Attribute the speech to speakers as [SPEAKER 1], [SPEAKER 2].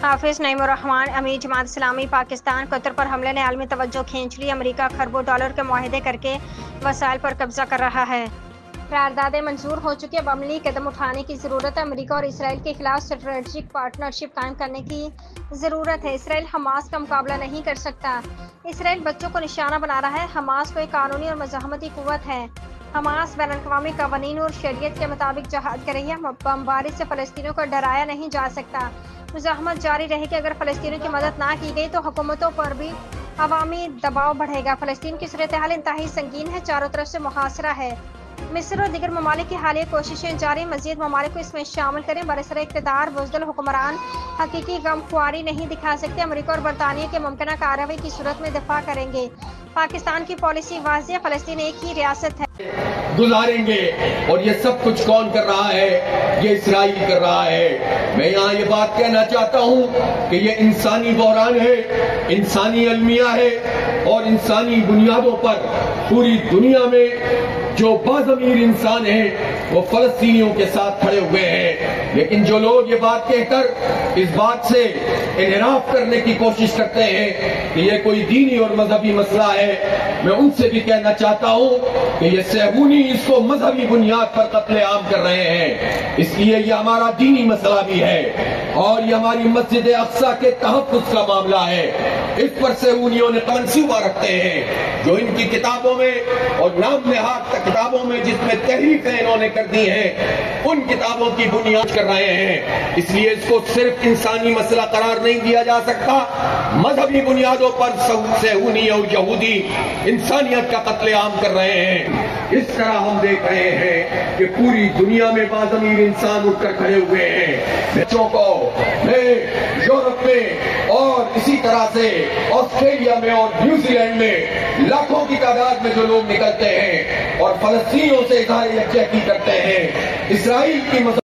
[SPEAKER 1] حافظ نعیم الرحمان امیر جماعت اسلامی پاکستان قطر پر حملے نے عالمی توجہ کھینچ لی۔ امریکہ کھربوں ڈالر کے معاہدے کر کے وسائل پر قبضہ کر رہا ہے۔ قراردادیں منظور ہو چکی، اب عملی قدم اٹھانے کی ضرورت ہے۔ امریکہ اور اسرائیل کے خلاف اسٹریٹجک پارٹنرشپ قائم کرنے کی ضرورت ہے۔ اسرائیل حماس کا مقابلہ نہیں کر سکتا۔ اسرائیل بچوں کو نشانہ بنا رہا ہے۔ حماس کو ایک قانونی اور مزاحمتی قوت ہے۔ حماس بین الاقوامی قوانین اور شریعت کے مطابق جہاد کر رہی ہے۔ بمباری سے فلسطینیوں کو ڈرایا نہیں جا سکتا۔ مزاحمت جاری رہے گی۔ اگر فلسطینیوں کی مدد نہ کی گئی تو حکومتوں پر بھی عوامی دباؤ بڑھے گا۔ فلسطین کی صورتحال انتہائی سنگین ہے، چاروں طرف سے محاصرہ ہے۔ مصر اور دیگر ممالک کی حالیہ کوششیں جاری، مزید ممالک کو اس میں شامل کریں۔ برسر اقتدار بزدل حکمران حقیقی غم خواری نہیں دکھا سکتے۔ امریکہ اور برطانیہ کے ممکنہ کارروائی کی صورت میں دفاع کریں گے۔ پاکستان کی پالیسی واضح ہے، فلسطین ایک ہی ریاست ہے۔
[SPEAKER 2] گزاریں گے، اور یہ سب کچھ کون کر رہا ہے؟ یہ اسرائیل کر رہا ہے۔ میں یہاں یہ بات کہنا چاہتا ہوں کہ یہ انسانی بحران ہے، انسانی المیہ ہے، اور انسانی بنیادوں پر پوری دنیا میں جو باضمیر انسان ہیں وہ فلسطینیوں کے ساتھ کھڑے ہوئے ہیں۔ لیکن جو لوگ یہ بات کہہ کر اس بات سے انحراف کرنے کی کوشش کرتے ہیں کہ یہ کوئی دینی اور مذہبی مسئلہ ہے، میں ان سے بھی کہنا چاہتا ہوں کہ یہ صہیونی اس کو مذہبی بنیاد پر قتل عام کر رہے ہیں۔ اس لیے یہ ہمارا دینی مسئلہ بھی ہے، اور یہ ہماری مسجد اقصیٰ کے تحفظ کا معاملہ ہے۔ اس پر صہیونیوں نے منصوبہ رکھتے ہیں، جو ان کی کتابوں میں اور نام نہاد کتابوں میں جس میں تحریفیں انہوں نے کر دی ہیں، ان کتابوں کی بنیاد کر رہے ہیں۔ اس لیے اس کو صرف انسانی مسئلہ قرار نہیں دیا جا سکتا، مذہبی بنیادوں پر صہیونی اور یہودی انسانیت کا قتل عام کر رہے ہیں۔ اس طرح ہم دیکھ رہے ہیں کہ پوری دنیا میں باضمیر انسان اٹھ کر کھڑے ہوئے ہیں۔ بچوں کو یورپ میں اور اسی طرح سے آسٹریلیا میں اور نیوزی لینڈ میں لاکھوں کی تعداد میں جو لوگ نکلتے ہیں اور فلسطینیوں سے اظہار یکجہتی کرتے ہیں، اسرائیل کی